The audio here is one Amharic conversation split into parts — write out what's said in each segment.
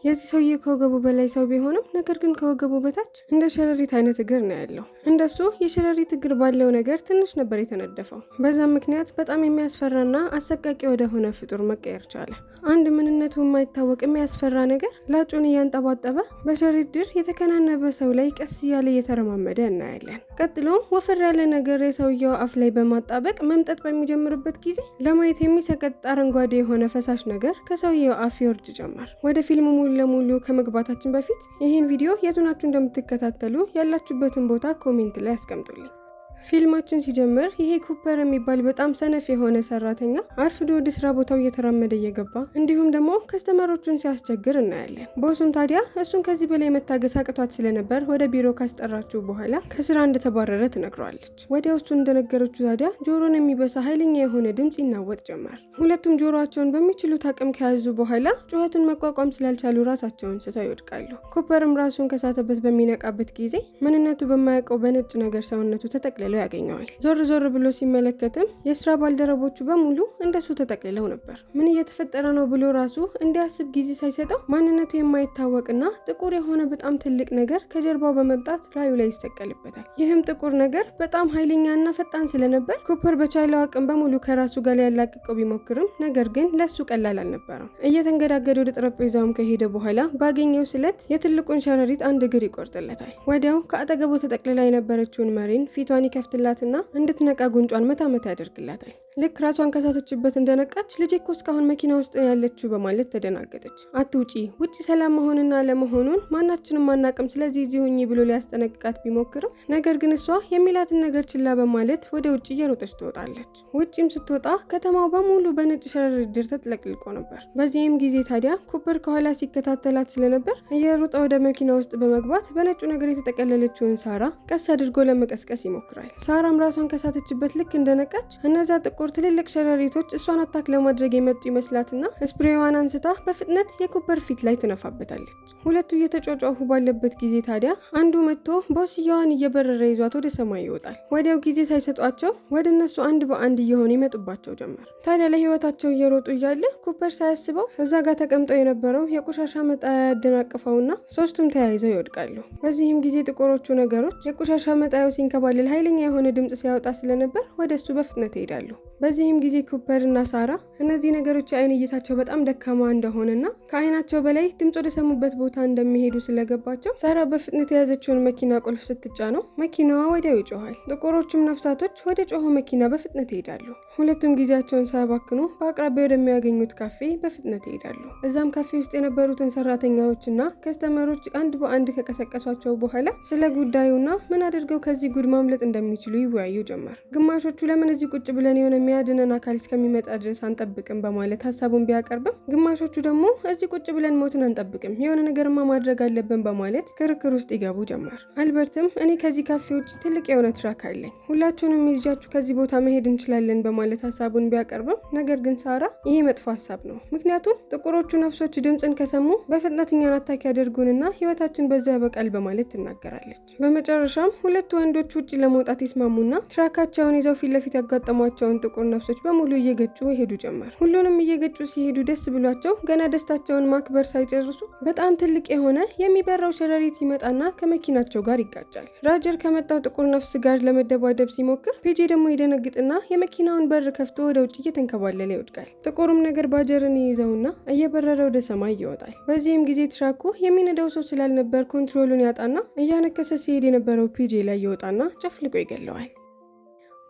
የዚህ ሰውዬ ከወገቡ በላይ ሰው ቢሆንም ነገር ግን ከወገቡ በታች እንደ ሸረሪት አይነት እግር ነው ያለው። እንደሱ የሸረሪት እግር ባለው ነገር ትንሽ ነበር የተነደፈው። በዛም ምክንያት በጣም የሚያስፈራና አሰቃቂ ወደሆነ ፍጡር መቀየር ቻለ። አንድ ምንነቱ የማይታወቅ የሚያስፈራ ነገር ላጩን እያንጠባጠበ በሸረሪት ድር የተከናነበ ሰው ላይ ቀስ እያለ እየተረማመደ እናያለን። ቀጥሎም ወፈር ያለ ነገር የሰውየው አፍ ላይ በማጣበቅ መምጠጥ በሚጀምርበት ጊዜ ለማየት የሚሰቀጥ አረንጓዴ የሆነ ፈሳሽ ነገር ከሰውየው አፍ ይወርድ ጀመር። ወደ ፊልሙ ሙሉ ለሙሉ ከመግባታችን በፊት ይህን ቪዲዮ የቱናችሁ እንደምትከታተሉ ያላችሁበትን ቦታ ኮሜንት ላይ አስቀምጡልኝ። ፊልማችን ሲጀምር ይሄ ኩፐር የሚባል በጣም ሰነፍ የሆነ ሰራተኛ አርፍዶ ወደ ስራ ቦታው እየተራመደ እየገባ እንዲሁም ደግሞ ከስተመሮቹን ሲያስቸግር እናያለን። ቦሱም ታዲያ እሱን ከዚህ በላይ መታገስ አቅቷት ስለነበር ወደ ቢሮ ካስጠራችው በኋላ ከስራ እንደተባረረ ትነግረዋለች። ወዲያው እሱ እንደነገረችው ታዲያ ጆሮን የሚበሳ ኃይለኛ የሆነ ድምጽ ይናወጥ ጀመር። ሁለቱም ጆሮአቸውን በሚችሉት አቅም ከያዙ በኋላ ጩኸቱን መቋቋም ስላልቻሉ ራሳቸውን ስተው ይወድቃሉ። ኩፐርም ራሱን ከሳተበት በሚነቃበት ጊዜ ምንነቱ በማያውቀው በነጭ ነገር ሰውነቱ ተጠቅልሎ ያገኘዋል። ዞር ዞር ብሎ ሲመለከትም የስራ ባልደረቦቹ በሙሉ እንደሱ ተጠቅልለው ነበር። ምን እየተፈጠረ ነው ብሎ ራሱ እንዲያስብ ጊዜ ሳይሰጠው ማንነቱ የማይታወቅና ጥቁር የሆነ በጣም ትልቅ ነገር ከጀርባው በመምጣት ላዩ ላይ ይሰቀልበታል። ይህም ጥቁር ነገር በጣም ኃይለኛና ፈጣን ስለነበር ኩፐር በቻለው አቅም በሙሉ ከራሱ ጋር ያላቅቀው ቢሞክርም ነገር ግን ለሱ ቀላል አልነበረም። እየተንገዳገደ ወደ ጠረጴዛውም ከሄደ በኋላ ባገኘው ስለት የትልቁን ሸረሪት አንድ እግር ይቆርጥለታል። ወዲያው ከአጠገቡ ተጠቅልላ የነበረችውን መሪን ፊቷን ይከፍትላትና እንድትነቃ ጉንጯን መታመት ያደርግላታል። ልክ ራሷን ከሳተችበት እንደነቃች ልጄ እኮ እስካሁን መኪና ውስጥ ነው ያለችው በማለት ተደናገጠች። አትውጪ፣ ውጪ ሰላም መሆንና ለመሆኑን ማናችንም አናቅም፣ ስለዚህ እዚህ ሁኚ ብሎ ሊያስጠነቅቃት ቢሞክርም ነገር ግን እሷ የሚላትን ነገር ችላ በማለት ወደ ውጪ እየሮጠች ትወጣለች። ውጪም ስትወጣ ከተማው በሙሉ በነጭ ሸረሪት ድር ተጥለቅልቆ ነበር። በዚህም ጊዜ ታዲያ ኩፐር ከኋላ ሲከታተላት ስለነበር እየሮጠ ወደ መኪና ውስጥ በመግባት በነጩ ነገር የተጠቀለለችውን ሳራ ቀስ አድርጎ ለመቀስቀስ ይሞክራል። ሳራም ራሷን ከሳተችበት ልክ እንደነቃች እነዛ ጥቁር ትልልቅ ሸረሪቶች እሷን አታክ ለማድረግ የመጡ ይመስላትና ስፕሬዋን አንስታ በፍጥነት የኩፐር ፊት ላይ ትነፋበታለች። ሁለቱ እየተጫጫሁ ባለበት ጊዜ ታዲያ አንዱ መጥቶ ቦስያዋን እየበረረ ይዟት ወደ ሰማይ ይወጣል። ወዲያው ጊዜ ሳይሰጧቸው ወደ እነሱ አንድ በአንድ እየሆኑ ይመጡባቸው ጀመር። ታዲያ ለህይወታቸው እየሮጡ እያለ ኩፐር ሳያስበው እዛ ጋር ተቀምጠው የነበረው የቆሻሻ መጣያ ያደናቅፈውና ሶስቱም ተያይዘው ይወድቃሉ። በዚህም ጊዜ ጥቁሮቹ ነገሮች የቆሻሻ መጣያው ሲንከባለል ኃይለኛ የሆነ ድምጽ ሲያወጣ ስለነበር ወደሱ በፍጥነት ይሄዳሉ። በዚህም ጊዜ ኩፐር እና ሳራ እነዚህ ነገሮች የአይን እይታቸው በጣም ደካማ እንደሆነና ከአይናቸው በላይ ድምጽ ወደ ሰሙበት ቦታ እንደሚሄዱ ስለገባቸው ሳራ በፍጥነት የያዘችውን መኪና ቁልፍ ስትጫነው መኪናዋ ወዲያው ይጮሃል። ጥቁሮቹም ነፍሳቶች ወደ ጮሆ መኪና በፍጥነት ይሄዳሉ። ሁለቱም ጊዜያቸውን ሳያባክኑ በአቅራቢያ ወደሚያገኙት ካፌ በፍጥነት ይሄዳሉ። እዛም ካፌ ውስጥ የነበሩትን ሰራተኛዎችና ከስተመሮች አንድ በአንድ ከቀሰቀሷቸው በኋላ ስለ ጉዳዩና ምን አድርገው ከዚህ ጉድ ማምለጥ እንደሚችሉ ይወያዩ ጀመር። ግማሾቹ ለምን እዚህ ቁጭ ብለን የሆነ የሚያድነን አካል እስከሚመጣ ድረስ አንጠብቅም በማለት ሀሳቡን ቢያቀርብም ግማሾቹ ደግሞ እዚህ ቁጭ ብለን ሞትን አንጠብቅም፣ የሆነ ነገርማ ማድረግ አለብን በማለት ክርክር ውስጥ ይገቡ ጀመር። አልበርትም እኔ ከዚህ ካፌ ውጭ ትልቅ የሆነ ትራክ አለኝ፣ ሁላችሁንም ይዣችሁ ከዚህ ቦታ መሄድ እንችላለን በማለት ሀሳቡን ቢያቀርብም ነገር ግን ሳራ ይሄ መጥፎ ሀሳብ ነው፣ ምክንያቱም ጥቁሮቹ ነፍሶች ድምፅን ከሰሙ በፍጥነት እኛን አታክ ያደርጉንና ህይወታችን በዛ ያበቃል በማለት ትናገራለች። በመጨረሻም ሁለቱ ወንዶች ውጭ ለመውጣት ይስማሙና ትራካቸውን ይዘው ፊት ለፊት ያጋጠሟቸውን ጥቁር ነፍሶች በሙሉ እየገጩ ይሄዱ ጀመር። ሁሉንም እየገጩ ሲሄዱ ደስ ብሏቸው ገና ደስታቸውን ማክበር ሳይጨርሱ በጣም ትልቅ የሆነ የሚበራው ሸረሪት ይመጣና ከመኪናቸው ጋር ይጋጫል። ራጀር ከመጣው ጥቁር ነፍስ ጋር ለመደባደብ ሲሞክር ፔጄ ደግሞ ይደነግጥና የመኪናውን በር ከፍቶ ወደ ውጭ እየተንከባለለ ይወድቃል። ጥቁሩም ነገር ባጀርን ይይዘውና እየበረረ ወደ ሰማይ ይወጣል። በዚህም ጊዜ ትራኩ የሚነዳው ሰው ስላልነበር ኮንትሮሉን ያጣና እያነከሰ ሲሄድ የነበረው ፔጄ ላይ ይወጣና ጨፍልቆ ይገለዋል።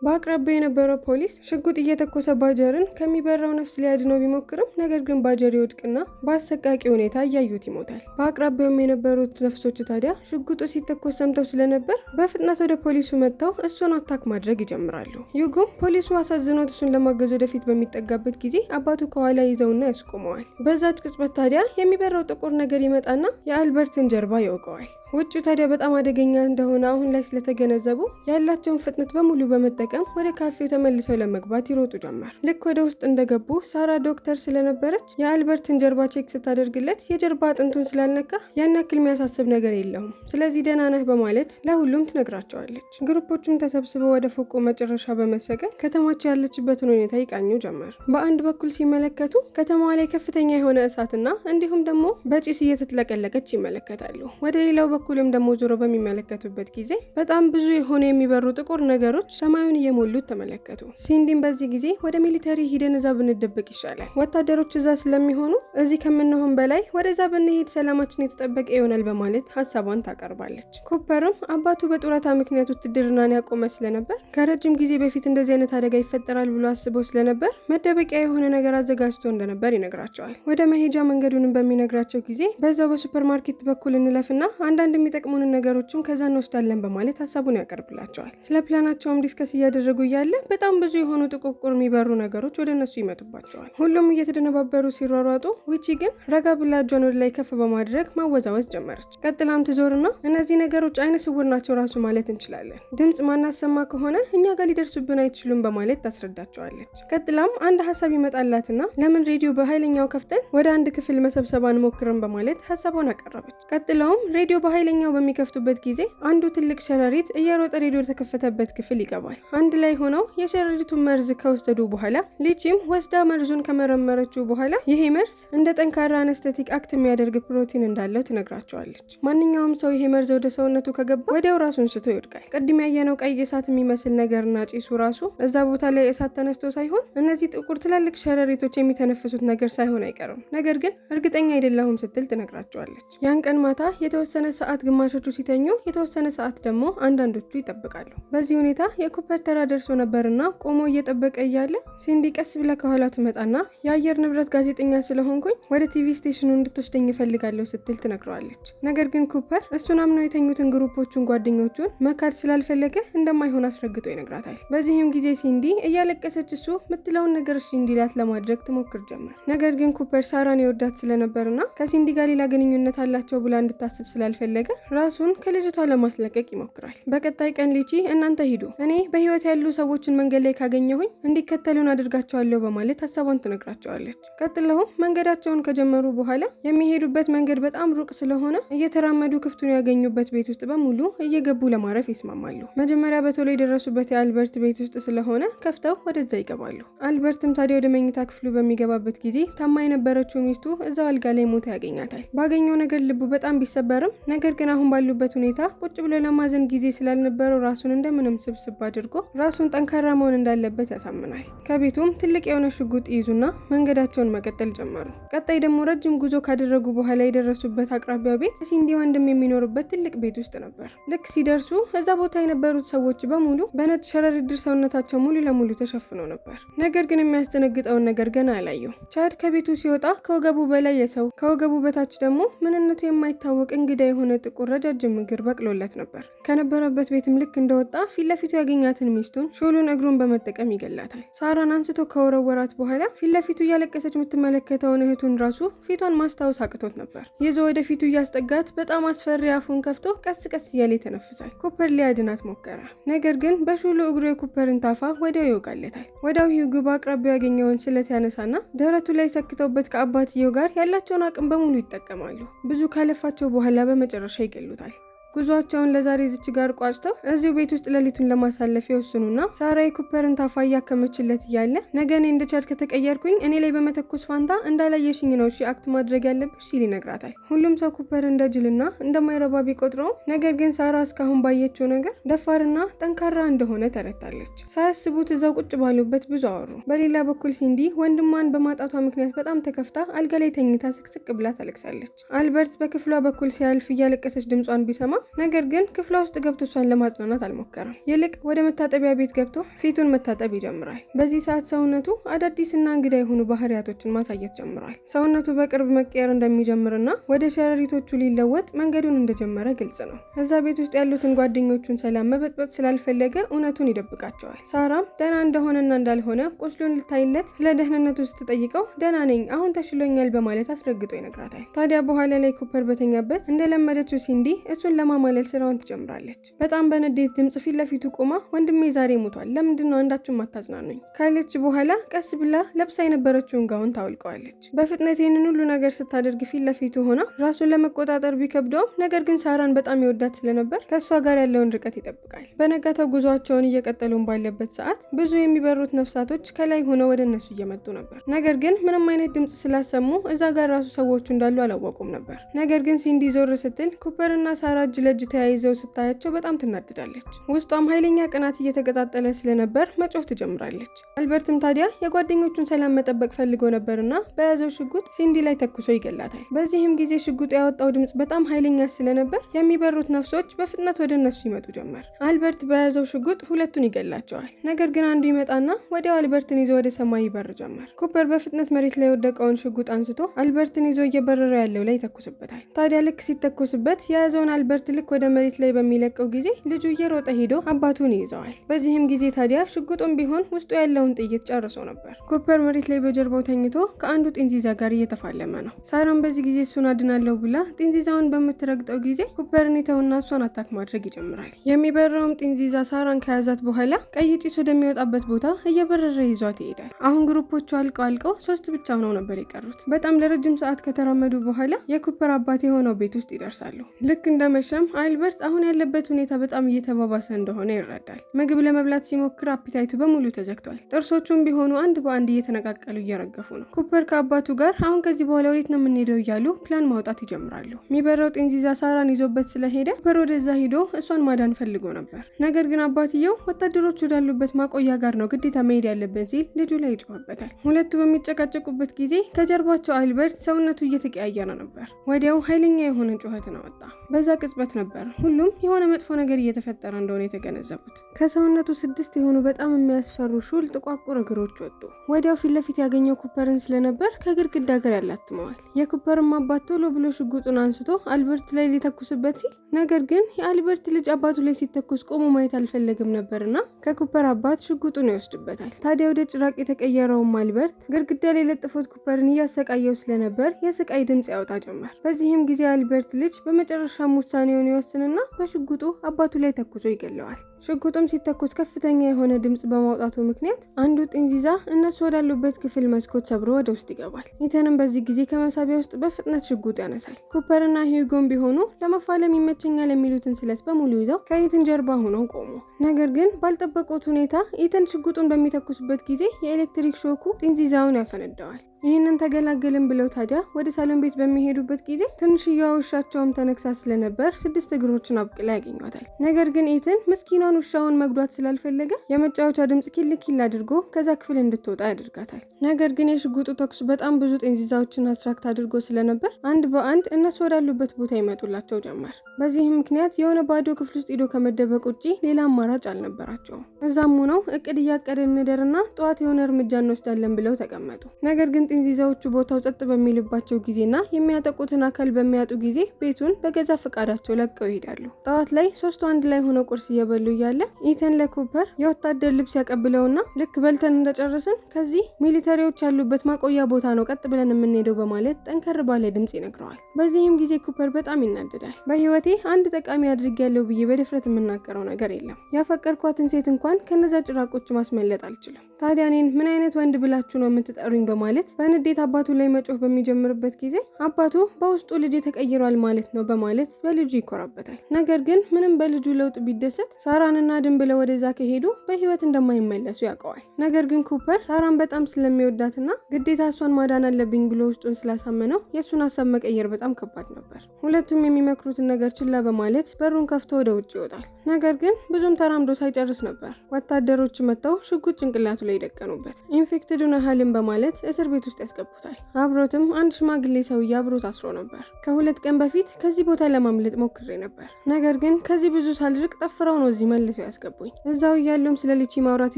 በአቅራቢያው የነበረው ፖሊስ ሽጉጥ እየተኮሰ ባጀርን ከሚበራው ነፍስ ሊያድነው ቢሞክርም ነገር ግን ባጀር ይወድቅና በአሰቃቂ ሁኔታ እያዩት ይሞታል። በአቅራቢያውም የነበሩት ነፍሶች ታዲያ ሽጉጡ ሲተኮስ ሰምተው ስለነበር በፍጥነት ወደ ፖሊሱ መጥተው እሱን አታክ ማድረግ ይጀምራሉ። ዩጎም ፖሊሱ አሳዝኖት እሱን ለማገዝ ወደፊት በሚጠጋበት ጊዜ አባቱ ከኋላ ይዘውና ያስቆመዋል። በዛች ቅጽበት ታዲያ የሚበራው ጥቁር ነገር ይመጣና የአልበርትን ጀርባ ይወገዋል። ውጭው ታዲያ በጣም አደገኛ እንደሆነ አሁን ላይ ስለተገነዘቡ ያላቸውን ፍጥነት በሙሉ በመጠቀም ወደ ካፌው ተመልሰው ለመግባት ይሮጡ ጀመር። ልክ ወደ ውስጥ እንደገቡ ሳራ ዶክተር ስለነበረች የአልበርትን ጀርባ ቼክ ስታደርግለት የጀርባ አጥንቱን ስላልነካ ያን ያክል የሚያሳስብ ነገር የለውም፣ ስለዚህ ደህና ነህ በማለት ለሁሉም ትነግራቸዋለች። ግሩፖቹም ተሰብስበው ወደ ፎቁ መጨረሻ በመሰቀል ከተማቸው ያለችበትን ሁኔታ ይቃኙ ጀመር። በአንድ በኩል ሲመለከቱ ከተማዋ ላይ ከፍተኛ የሆነ እሳትና እንዲሁም ደግሞ በጭስ እየተጥለቀለቀች ይመለከታሉ። ወደ ሌላው በኩልም ደግሞ ዞሮ በሚመለከቱበት ጊዜ በጣም ብዙ የሆነ የሚበሩ ጥቁር ነገሮች ሰማዩን እየሞሉት ተመለከቱ። ሲንዲም በዚህ ጊዜ ወደ ሚሊተሪ ሂደን እዛ ብንደብቅ ይሻላል፣ ወታደሮች እዛ ስለሚሆኑ እዚህ ከምንሆን በላይ ወደዛ ብንሄድ ሰላማችን የተጠበቀ ይሆናል በማለት ሀሳቧን ታቀርባለች። ኩፐርም አባቱ በጡረታ ምክንያት ውትድርናን ያቆመ ስለነበር ከረጅም ጊዜ በፊት እንደዚህ አይነት አደጋ ይፈጠራል ብሎ አስበው ስለነበር መደበቂያ የሆነ ነገር አዘጋጅቶ እንደነበር ይነግራቸዋል። ወደ መሄጃ መንገዱንም በሚነግራቸው ጊዜ በዛው በሱፐርማርኬት በኩል እንለፍና አንዳንድ የሚጠቅሙንን ነገሮችም ከዛ እንወስዳለን በማለት ሀሳቡን ያቀርብላቸዋል። ስለ ፕላናቸውም ዲስከስ እያደረጉ እያለ በጣም ብዙ የሆኑ ጥቁር የሚበሩ ነገሮች ወደ እነሱ ይመጡባቸዋል። ሁሉም እየተደነባበሩ ሲሯሯጡ ዊቺ ግን ረጋ ብላ እጇን ወደ ላይ ከፍ በማድረግ ማወዛወዝ ጀመረች። ቀጥላም ትዞርና እነዚህ ነገሮች አይነ ስውር ናቸው ራሱ ማለት እንችላለን፣ ድምፅ ማናሰማ ከሆነ እኛ ጋር ሊደርሱብን አይችሉም በማለት ታስረዳቸዋለች። ቀጥላም አንድ ሀሳብ ይመጣላትና ለምን ሬዲዮ በኃይለኛው ከፍተን ወደ አንድ ክፍል መሰብሰብ አንሞክርም በማለት ሀሳቧን አቀረበች። ቀጥለውም ሬዲዮ በኃይለኛው በሚከፍቱበት ጊዜ አንዱ ትልቅ ሸረሪት እየሮጠ ሬዲዮ የተከፈተበት ክፍል ይገባል። አንድ ላይ ሆነው የሸረሪቱን መርዝ ከወሰዱ በኋላ ሊቺም ወስዳ መርዙን ከመረመረችው በኋላ ይሄ መርዝ እንደ ጠንካራ አነስቴቲክ አክት የሚያደርግ ፕሮቲን እንዳለው ትነግራቸዋለች። ማንኛውም ሰው ይሄ መርዝ ወደ ሰውነቱ ከገባ ወዲያው ራሱን ስቶ ይወድቃል። ቅድም ያየነው ቀይ እሳት የሚመስል ነገርና ጭሱ ራሱ እዛ ቦታ ላይ እሳት ተነስቶ ሳይሆን እነዚህ ጥቁር ትላልቅ ሸረሪቶች የሚተነፍሱት ነገር ሳይሆን አይቀርም፣ ነገር ግን እርግጠኛ አይደለሁም ስትል ትነግራቸዋለች። ያን ቀን ማታ የተወሰነ ሰዓት ግማሾቹ ሲተኙ፣ የተወሰነ ሰዓት ደግሞ አንዳንዶቹ ይጠብቃሉ። በዚህ ሁኔታ የኩፐር ተራ ደርሶ ነበርና ቆሞ እየጠበቀ እያለ ሲንዲ ቀስ ብላ ከኋላ ትመጣና የአየር ንብረት ጋዜጠኛ ስለሆንኩኝ ወደ ቲቪ ስቴሽኑ እንድትወስደኝ እፈልጋለሁ ስትል ትነግረዋለች። ነገር ግን ኩፐር እሱን አምነው የተኙትን ግሩፖቹን ጓደኞቹን መካድ ስላልፈለገ እንደማይሆን አስረግጦ ይነግራታል። በዚህም ጊዜ ሲንዲ እያለቀሰች እሱ ምትለውን ነገር እሺ እንዲላት ለማድረግ ትሞክር ጀመር። ነገር ግን ኩፐር ሳራን ይወዳት ስለነበርና ከሲንዲ ጋር ሌላ ግንኙነት አላቸው ብላ እንድታስብ ስላልፈለገ ራሱን ከልጅቷ ለማስለቀቅ ይሞክራል። በቀጣይ ቀን ሊቺ እናንተ ሂዱ፣ እኔ በህይወት ያሉ ሰዎችን መንገድ ላይ ካገኘሁኝ እንዲከተሉን አድርጋቸዋለሁ በማለት ሀሳቧን ትነግራቸዋለች። ቀጥለውም መንገዳቸውን ከጀመሩ በኋላ የሚሄዱበት መንገድ በጣም ሩቅ ስለሆነ እየተራመዱ ክፍቱን ያገኙበት ቤት ውስጥ በሙሉ እየገቡ ለማረፍ ይስማማሉ። መጀመሪያ በቶሎ የደረሱበት የአልበርት ቤት ውስጥ ስለሆነ ከፍተው ወደዛ ይገባሉ። አልበርትም ታዲያ ወደ መኝታ ክፍሉ በሚገባበት ጊዜ ታማ የነበረችው ሚስቱ እዛው አልጋ ላይ ሞታ ያገኛታል። ባገኘው ነገር ልቡ በጣም ቢሰበርም ነገር ግን አሁን ባሉበት ሁኔታ ቁጭ ብሎ ለማዘን ጊዜ ስላልነበረው ራሱን እንደምንም ስብስብ አድርጎ ራሱን ጠንካራ መሆን እንዳለበት ያሳምናል። ከቤቱም ትልቅ የሆነ ሽጉጥ ይይዙና መንገዳቸውን መቀጠል ጀመሩ። ቀጣይ ደግሞ ረጅም ጉዞ ካደረጉ በኋላ የደረሱበት አቅራቢያ ቤት ሲንዲ ወንድም የሚኖርበት ትልቅ ቤት ውስጥ ነበር። ልክ ሲደርሱ እዛ ቦታ የነበሩት ሰዎች በሙሉ በነጭ ሸረሪት ሰውነታቸው ሙሉ ለሙሉ ተሸፍኖ ነበር። ነገር ግን የሚያስደነግጠውን ነገር ገና አላየው። ቻድ ከቤቱ ሲወጣ ከወገቡ በላይ የሰው ከወገቡ በታች ደግሞ ምንነቱ የማይታወቅ እንግዳ የሆነ ጥቁር ረጃጅም እግር በቅሎለት ነበር። ከነበረበት ቤትም ልክ እንደወጣ ፊት ለፊቱ ያገኛትን ሚስቱን ሾሉን እግሩን በመጠቀም ይገላታል። ሳራን አንስቶ ከወረወራት በኋላ ፊት ለፊቱ እያለቀሰች የምትመለከተውን እህቱን ራሱ ፊቷን ማስታወስ አቅቶት ነበር። ይዞ ወደፊቱ እያስጠጋት በጣም አስፈሪ አፉን ከፍቶ ቀስ ቀስ እያለ ይተነፍሳል። ኩፐር ሊያድናት ሞከረ። ነገር ግን በሾሉ እግሩ የኩፐርን ታፋ ወዲያው ይወጋለታል። ወዲያው ሂጉ በአቅራቢያው ያገኘውን ስለት ያነሳና ደረቱ ላይ ሰክተውበት ከአባትየው ጋር ያላቸውን አቅም በሙሉ ይጠቀማሉ። ብዙ ካለፋቸው በኋላ በመጨረሻ ይገሉታል። ጉዟቸውን ለዛሬ ዝች ጋር ቋጭተው እዚሁ ቤት ውስጥ ሌሊቱን ለማሳለፍ ይወስኑና ሳራ የኩፐርን ታፋ እያከመችለት እያለ ነገ እኔ እንደ ቻድ ከተቀየርኩኝ እኔ ላይ በመተኮስ ፋንታ እንዳላየሽኝ ነው እሺ አክት ማድረግ ያለብሽ ሲል ይነግራታል። ሁሉም ሰው ኩፐር እንደ ጅልና እንደማይረባ ቢቆጥረውም ነገር ግን ሳራ እስካሁን ባየችው ነገር ደፋርና ጠንካራ እንደሆነ ተረታለች። ሳያስቡት እዛው ቁጭ ባሉበት ብዙ አወሩ። በሌላ በኩል ሲንዲ ወንድሟን በማጣቷ ምክንያት በጣም ተከፍታ አልጋ ላይ ተኝታ ስቅስቅ ብላ ታለቅሳለች። አልበርት በክፍሏ በኩል ሲያልፍ እያለቀሰች ድምጿን ቢሰማ ነገር ግን ክፍሏ ውስጥ ገብቶ እሷን ለማጽናናት አልሞከረም። ይልቅ ወደ መታጠቢያ ቤት ገብቶ ፊቱን መታጠብ ይጀምራል። በዚህ ሰዓት ሰውነቱ አዳዲስና እንግዳ የሆኑ ባህሪያቶችን ማሳየት ጀምሯል። ሰውነቱ በቅርብ መቀየር እንደሚጀምርና ወደ ሸረሪቶቹ ሊለወጥ መንገዱን እንደጀመረ ግልጽ ነው። እዛ ቤት ውስጥ ያሉትን ጓደኞቹን ሰላም መበጥበጥ ስላልፈለገ እውነቱን ይደብቃቸዋል። ሳራም ደህና እንደሆነና እንዳልሆነ ቁስሉን ልታይለት ስለ ደህንነቱ ስትጠይቀው ደህና ነኝ፣ አሁን ተሽሎኛል በማለት አስረግጦ ይነግራታል። ታዲያ በኋላ ላይ ኩፐር በተኛበት እንደለመደችው ሲንዲ እሱን ለማማለል ስራውን ትጀምራለች። በጣም በንዴት ድምጽ ፊት ለፊቱ ቆማ ወንድሜ ዛሬ ሞቷል፣ ለምንድነው አንዳችሁም አታዝናኑኝ ካለች በኋላ ቀስ ብላ ለብሳ የነበረችውን ጋውን ታወልቀዋለች። በፍጥነት ይህንን ሁሉ ነገር ስታደርግ ፊት ለፊቱ ሆና ራሱን ለመቆጣጠር ቢከብደውም ነገር ግን ሳራን በጣም ይወዳት ስለነበር ከእሷ ጋር ያለውን ርቀት ይጠብቃል። በነጋታው ጉዟቸውን እየቀጠሉን ባለበት ሰዓት ብዙ የሚበሩት ነፍሳቶች ከላይ ሆነው ወደ እነሱ እየመጡ ነበር። ነገር ግን ምንም አይነት ድምጽ ስላሰሙ እዛ ጋር ራሱ ሰዎቹ እንዳሉ አላወቁም ነበር። ነገር ግን ሲንዲ ዞር ስትል ኩፐርና ሳራ እጅ ለእጅ ተያይዘው ስታያቸው በጣም ትናደዳለች። ውስጧም ኃይለኛ ቅናት እየተቀጣጠለ ስለነበር መጮህ ትጀምራለች። አልበርትም ታዲያ የጓደኞቹን ሰላም መጠበቅ ፈልጎ ነበርና በያዘው ሽጉጥ ሲንዲ ላይ ተኩሶ ይገላታል። በዚህም ጊዜ ሽጉጡ ያወጣው ድምጽ በጣም ኃይለኛ ስለነበር የሚበሩት ነፍሶች በፍጥነት ወደ እነሱ ይመጡ ጀመር። አልበርት በያዘው ሽጉጥ ሁለቱን ይገላቸዋል። ነገር ግን አንዱ ይመጣና ወዲያው አልበርትን ይዞ ወደ ሰማይ ይበር ጀመር። ኩፐር በፍጥነት መሬት ላይ የወደቀውን ሽጉጥ አንስቶ አልበርትን ይዞ እየበረረ ያለው ላይ ይተኩስበታል። ታዲያ ልክ ሲተኩስበት የያዘውን አልበርት ልክ ወደ መሬት ላይ በሚለቀው ጊዜ ልጁ እየሮጠ ሄዶ አባቱን ይይዘዋል። በዚህም ጊዜ ታዲያ ሽጉጡን ቢሆን ውስጡ ያለውን ጥይት ጨርሶ ነበር። ኩፐር መሬት ላይ በጀርባው ተኝቶ ከአንዱ ጢንዚዛ ጋር እየተፋለመ ነው። ሳራም በዚህ ጊዜ እሱን አድናለሁ ብላ ጢንዚዛውን በምትረግጠው ጊዜ ኩፐርን ይተውና እሷን አታክ ማድረግ ይጀምራል። የሚበረውም ጢንዚዛ ሳራን ከያዛት በኋላ ቀይ ጭስ ወደሚወጣበት ቦታ እየበረረ ይዟት ይሄዳል። አሁን ግሩፖቹ አልቀው 3 ብቻ ሆነው ነበር የቀሩት። በጣም ለረጅም ሰዓት ከተራመዱ በኋላ የኩፐር አባት የሆነው ቤት ውስጥ ይደርሳሉ። ልክ እንደመሸም አልበርት አሁን ያለበት ሁኔታ በጣም እየተባባሰ እንደሆነ ይረዳል። ምግብ ለመብላት ሲሞክር አፒታይቱ በሙሉ ተዘግቷል። ጥርሶቹም ቢሆኑ አንድ በአንድ እየተነቃቀሉ እየረገፉ ነው። ኩፐር ከአባቱ ጋር አሁን ከዚህ በኋላ ወዴት ነው የምንሄደው እያሉ ፕላን ማውጣት ይጀምራሉ። የሚበረው ጢንዚዛ ሳራን ይዞበት ስለሄደ ኩፐር ወደዛ ሂዶ እሷን ማዳን ፈልጎ ነበር። ነገር ግን አባትየው ወታደሮች ወዳሉበት ማቆያ ጋር ነው ግዴታ መሄድ ያለብን ሲል ልጁ ላይ ይጮህበታል። ሁለቱ በሚጨቃጨቁበት ጊዜ ከጀርባቸው አልበርት ሰውነቱ እየተቀያየረ ነበር። ወዲያው ኃይለኛ የሆነ ጩኸትን አወጣ። በዛ ቅጽበት ነበር ሁሉም የሆነ መጥፎ ነገር እየተፈጠረ እንደሆነ የተገነዘቡት። ከሰውነቱ 6 የሆኑ በጣም የሚያስፈሩ ሹል ጥቋቁር እግሮች ወጡ። ወዲያው ፊት ለፊት ያገኘው ኩፐርን ስለነበር ከግድግዳ ጋር ያላትመዋል። የኩፐርም አባት ቶሎ ብሎ ሽጉጡን አንስቶ አልበርት ላይ ሊተኩስበት ሲል ነገር ግን የአልበርት ልጅ አባቱ ላይ ሲተኩስ ቆሞ ማየት አልፈለግም ነበርና ከኩፐር አባት ሽጉጡን ይወስድበታል። ታዲያ ወደ ጭራቅ የተቀየረውም አልበርት ግድግዳ ላይ ለጥፎት ኩፐርን እያሰቃየው ስለነበር የስቃይ ድምጽ ያወጣ ጀመር። በዚህም ጊዜ አልበርት ልጅ በመጨረሻም ውሳኔውን ይወስንና በሽጉጡ አባቱ ላይ ተኩሶ ይገለዋል። ሽጉጡም ሲተኩስ ከፍተኛ የሆነ ድምጽ በማውጣቱ ምክንያት አንዱ ጢንዚዛ እነሱ ወዳሉበት ክፍል መስኮት ሰብሮ ወደ ውስጥ ይገባል። ኢተንም በዚህ ጊዜ ከመሳቢያ ውስጥ በፍጥነት ሽጉጥ ያነሳል። ኩፐርና ሂዩጎም ቢሆኑ ለመፋለም ይመቸኛል የሚሉትን ስለት በሙሉ ይዘው ከኢተን ጀርባ ሆነው ቆሙ። ነገር ግን ባልጠበቁት ሁኔታ ኢተን ሽጉጡን በሚተኩስበት ጊዜ የኤሌክትሪክ ሾኩ ጢንዚዛውን ያፈነዳዋል። ይህንን ተገላገልን ብለው ታዲያ ወደ ሳሎን ቤት በሚሄዱበት ጊዜ ትንሽዬዋ ውሻቸውም ተነክሳ ስለነበር 6 እግሮችን አብቅላ ያገኟታል። ነገር ግን ኢተን ምስኪኗን ውሻውን መጉዳት ስላልፈለገ የመጫወቻ ድምጽ ኪል አድርጎ ከዛ ክፍል እንድትወጣ ያደርጋታል። ነገር ግን የሽጉጡ ተኩስ በጣም ብዙ ጢንዚዛዎችን አትራክት አድርጎ ስለነበር አንድ በአንድ እነሱ ወዳሉበት ቦታ ይመጡላቸው ጀመር። በዚህም ምክንያት የሆነ ባዶ ክፍል ውስጥ ሄዶ ከመደበቅ ውጪ ሌላ አማራጭ አልነበራቸውም። እዛም ሆነው እቅድ እያቀድን እንደርና ጠዋት የሆነ እርምጃ እንወስዳለን ብለው ተቀመጡ። ነገር ግን ጢንዚዛዎቹ ቦታው ጸጥ በሚልባቸው ጊዜና የሚያጠቁትን አካል በሚያጡ ጊዜ ቤቱን በገዛ ፈቃዳቸው ለቀው ይሄዳሉ። ጠዋት ላይ 3ቱ አንድ ላይ ሆነው ቁርስ እየበሉ እያለ ኢተን ለኩፐር የወታደር ልብስ ያቀብለውና ልክ በልተን እንደጨረስን ከዚህ ሚሊተሪዎች ያሉበት ማቆያ ቦታ ነው ቀጥ ብለን የምንሄደው በማለት ጠንከር ባለ ድምጽ ይነግረዋል። በዚህም ጊዜ ኩፐር በጣም ይናደዳል። በህይወቴ አንድ ጠቃሚ አድርጌያለሁ ብዬ በድፍረት የምናገረው ነገር የለም። ያፈቀርኳትን ሴት እንኳን ከነዛ ጭራቆች ማስመለጥ አልችልም። ታዲያ እኔን ምን አይነት ወንድ ብላችሁ ነው የምትጠሩኝ? በማለት በንዴት አባቱ ላይ መጮህ በሚጀምርበት ጊዜ አባቱ በውስጡ ልጅ ተቀይሯል ማለት ነው በማለት በልጁ ይኮራበታል። ነገር ግን ምንም በልጁ ለውጥ ቢደሰት ሳራንና ድንብለ ወደዛ ከሄዱ በህይወት እንደማይመለሱ ያውቀዋል። ነገር ግን ኩፐር ሳራን በጣም ስለሚወዳትና ግዴታ እሷን ማዳን አለብኝ ብሎ ውስጡን ስላሳመነው የእሱን ሀሳብ መቀየር በጣም ከባድ ነበር። ሁለቱም የሚመክሩትን ነገር ችላ በማለት በሩን ከፍቶ ወደ ውጭ ይወጣል። ነገር ግን ብዙም ተራምዶ ሳይጨርስ ነበር ወታደሮች መጥተው ሽጉጥ ጭንቅላቱ ላይ ደቀኑበት። ኢንፌክትድ ሆነሃል በማለት እስር ቤት ውስጥ ያስገቡታል። አብሮትም አንድ ሽማግሌ ሰውዬ አብሮት አስሮ ነበር። ከ2 ቀን በፊት ከዚህ ቦታ ለማምለጥ ሞክሬ ነበር፣ ነገር ግን ከዚህ ብዙ ሳልርቅ ጠፍረው ነው እዚህ መልሰው ያስገቡኝ። እዛው እያሉም ስለ ሊቺ ማውራት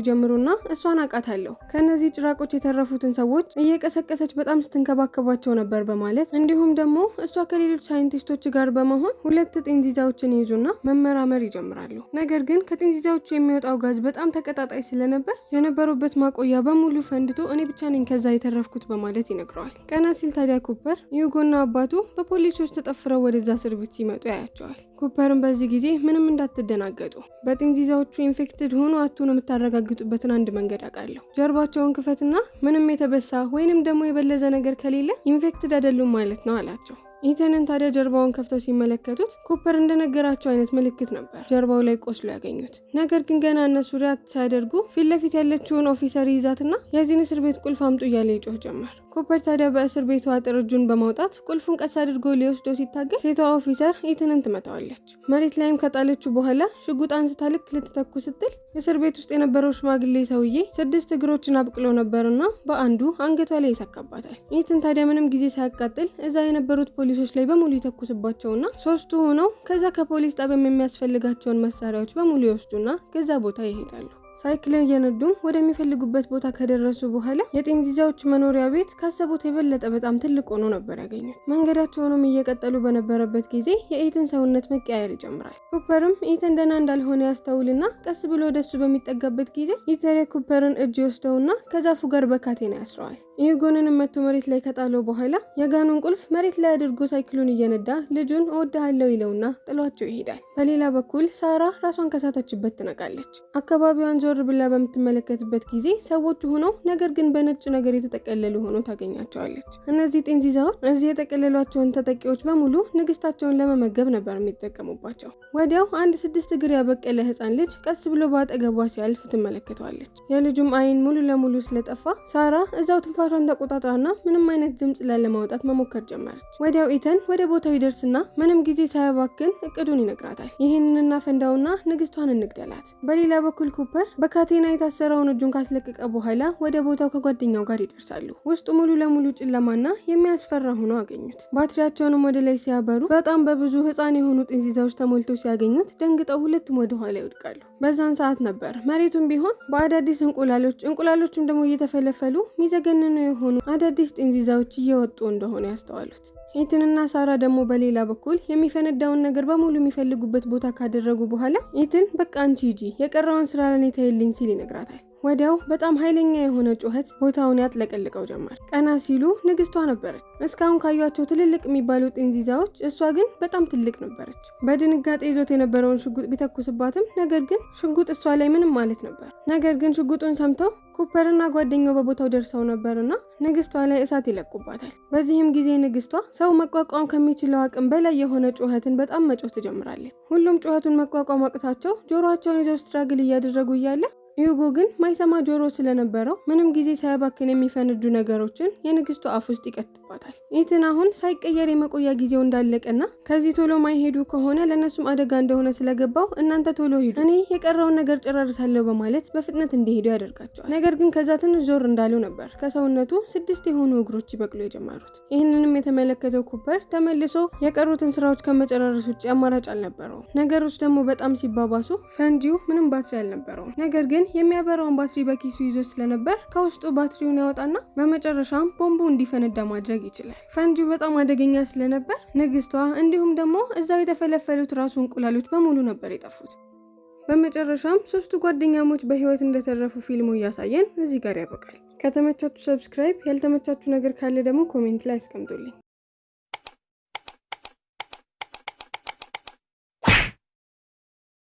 ይጀምሩና እሷን አውቃታለሁ፣ ከነዚህ ጭራቆች የተረፉትን ሰዎች እየቀሰቀሰች በጣም ስትንከባከባቸው ነበር በማለት እንዲሁም ደግሞ እሷ ከሌሎች ሳይንቲስቶች ጋር በመሆን 2 ጤንዚዛዎችን ይዙና መመራመር ይጀምራሉ። ነገር ግን ከጤንዚዛዎቹ የሚወጣው ጋዝ በጣም ተቀጣጣይ ስለነበር የነበሩበት ማቆያ በሙሉ ፈንድቶ እኔ ብቻ ነኝ ከዛ የተረፍኩት በማለት ይነግረዋል። ቀና ሲል ታዲያ ኩፐር ዩጎና አባቱ በፖሊሶች ተጠፍረው ወደዛ እስር ቤት ሲመጡ ያያቸዋል። ኩፐርም በዚህ ጊዜ ምንም እንዳትደናገጡ፣ በጤንዚዛዎቹ ኢንፌክትድ ሆኖ አትሆኑ የምታረጋግጡበትን አንድ መንገድ አውቃለሁ። ጀርባቸውን ክፈትና ምንም የተበሳ ወይንም ደግሞ የበለዘ ነገር ከሌለ ኢንፌክትድ አይደሉም ማለት ነው አላቸው። ኢተንን ታዲያ ጀርባውን ከፍተው ሲመለከቱት ኩፐር እንደነገራቸው አይነት ምልክት ነበር ጀርባው ላይ ቆስሎ ያገኙት። ነገር ግን ገና እነሱ ሪያክት ሳያደርጉ ፊት ለፊት ያለችውን ኦፊሰር ይዛትና የዚህን እስር ቤት ቁልፍ አምጡ እያለ ይጮህ ጀመር። ኩፐር ታዲያ በእስር ቤቱ አጥር እጁን በማውጣት ቁልፉን ቀስ አድርጎ ሊወስደው ሲታገል ሴቷ ኦፊሰር ኢተንን ትመታዋለች። መሬት ላይም ከጣለችው በኋላ ሽጉጥ አንስታ ልክ ልትተኩ ስትል እስር ቤት ውስጥ የነበረው ሽማግሌ ሰውዬ 6 እግሮችን አብቅሎ ነበርና በአንዱ አንገቷ ላይ ይሰካባታል። ኢተን ታዲያ ምንም ጊዜ ሳያቃጥል እዛ የነበሩት ፖሊሶች ላይ በሙሉ ይተኩስባቸውና 3ቱ ሆነው ከዛ ከፖሊስ ጣቢያም የሚያስፈልጋቸውን መሳሪያዎች በሙሉ ይወስዱና ከዛ ቦታ ይሄዳሉ። ሳይክልን እየነዱም ወደሚፈልጉበት ቦታ ከደረሱ በኋላ የጤንዚዛዎች መኖሪያ ቤት ካሰቡት የበለጠ በጣም ትልቅ ሆኖ ነበር ያገኙት። መንገዳቸውንም እየቀጠሉ በነበረበት ጊዜ የኢተን ሰውነት መቀያየር ይጀምራል። ኩፐርም ኢተን ደህና እንዳልሆነ ያስተውልና ቀስ ብሎ ወደሱ በሚጠጋበት ጊዜ ኢተን የኩፐርን እጅ ይወስደውና ከዛፉ ጋር በካቴና ያስረዋል። ዩጎንንም መቶ መሬት ላይ ከጣለው በኋላ የጋኑን ቁልፍ መሬት ላይ አድርጎ ሳይክሉን እየነዳ ልጁን እወድሃለሁ ይለውና ጥሏቸው ይሄዳል። በሌላ በኩል ሳራ ራሷን ከሳተችበት ትነቃለች። አካባቢዋን ዞር ብላ በምትመለከትበት ጊዜ ሰዎቹ ሆነው ነገር ግን በነጭ ነገር የተጠቀለሉ ሆነው ታገኛቸዋለች። እነዚህ ጤንዚዛዎች እዚህ የተቀለሏቸውን ተጠቂዎች በሙሉ ንግስታቸውን ለመመገብ ነበር የሚጠቀሙባቸው። ወዲያው አንድ 6 እግር ያበቀለ ህፃን ልጅ ቀስ ብሎ በአጠገቧ ሲያልፍ ትመለከተዋለች። የልጁም አይን ሙሉ ለሙሉ ስለጠፋ ሳራ እዛው ትንፋሿን ተቆጣጥራና ምንም አይነት ድምጽ ላለማውጣት መሞከር ጀመረች። ወዲያው ኢተን ወደ ቦታው ይደርስና ምንም ጊዜ ሳያባክን እቅዱን ይነግራታል። ይህንን እናፈንዳውና ንግስቷን እንግደላት። በሌላ በኩል ኩፐር በካቴና የታሰረውን እጁን ካስለቀቀ በኋላ ወደ ቦታው ከጓደኛው ጋር ይደርሳሉ። ውስጡ ሙሉ ለሙሉ ጨለማና የሚያስፈራ ሆኖ አገኙት። ባትሪያቸውንም ወደ ላይ ሲያበሩ በጣም በብዙ ህፃን የሆኑ ጤንዚዛዎች ተሞልተው ሲያገኙት ደንግጠው ሁለቱም ወደ ኋላ ይወድቃሉ። በዛን ሰዓት ነበር መሬቱም ቢሆን በአዳዲስ እንቁላሎችም ደግሞ እየተፈለፈሉ ሚዘገንኑ የሆኑ አዳዲስ ጤንዚዛዎች እየወጡ እንደሆነ ያስተዋሉት። ኢተንና ሳራ ደግሞ በሌላ በኩል የሚፈነዳውን ነገር በሙሉ የሚፈልጉበት ቦታ ካደረጉ በኋላ ኢተን በቃ አንቺ ሂጂ የቀረውን ስራ ለኔ ተይልኝ ሲል ይነግራታል። ወዲያው በጣም ኃይለኛ የሆነ ጩኸት ቦታውን ያጥለቀልቀው ጀመር። ቀና ሲሉ ንግስቷ ነበረች። እስካሁን ካዩአቸው ትልልቅ የሚባሉ ጤንዚዛዎች እሷ ግን በጣም ትልቅ ነበረች። በድንጋጤ ይዞት የነበረውን ሽጉጥ ቢተኩስባትም ነገር ግን ሽጉጥ እሷ ላይ ምንም ማለት ነበር። ነገር ግን ሽጉጡን ሰምተው ኩፐርና ጓደኛው በቦታው ደርሰው ነበርና ንግስቷ ላይ እሳት ይለቁባታል። በዚህም ጊዜ ንግስቷ ሰው መቋቋም ከሚችለው አቅም በላይ የሆነ ጩኸትን በጣም መጮህ ትጀምራለች። ሁሉም ጩኸቱን መቋቋም አቅታቸው ጆሮአቸውን ይዘው ስትራግል እያደረጉ እያለ ዩጎ ግን ማይሰማ ጆሮ ስለነበረው ምንም ጊዜ ሳያባክን የሚፈነዱ ነገሮችን የንግስቱ አፍ ውስጥ ይቀጥባታል። ኢተን አሁን ሳይቀየር የመቆያ ጊዜው እንዳለቀና ከዚህ ቶሎ ማይሄዱ ከሆነ ለነሱም አደጋ እንደሆነ ስለገባው እናንተ ቶሎ ሂዱ፣ እኔ የቀረውን ነገር ጨራርሳለሁ በማለት በፍጥነት እንዲሄዱ ያደርጋቸዋል። ነገር ግን ከዛ ትንሽ ዞር እንዳሉ ነበር ከሰውነቱ 6 የሆኑ እግሮች ይበቅሉ የጀመሩት። ይህንንም የተመለከተው ኩፐር ተመልሶ የቀሩትን ስራዎች ከመጨራረስ ውጭ አማራጭ አልነበረውም። ነገሮች ደግሞ በጣም ሲባባሱ ፈንጂው ምንም ባትሪ አልነበረውም። ነገር ግን የሚያበራውን ባትሪ በኪሱ ይዞ ስለነበር ከውስጡ ባትሪውን ያወጣና በመጨረሻም ቦምቡ እንዲፈነዳ ማድረግ ይችላል። ፈንጂው በጣም አደገኛ ስለነበር ንግስቷ እንዲሁም ደግሞ እዛው የተፈለፈሉት ራሱ እንቁላሎች በሙሉ ነበር የጠፉት። በመጨረሻም 3ቱ ጓደኛሞች በህይወት እንደተረፉ ፊልሙ እያሳየን እዚህ ጋር ያበቃል። ከተመቻችሁ ሰብስክራይብ፣ ያልተመቻችሁ ነገር ካለ ደግሞ ኮሜንት ላይ አስቀምጡልኝ።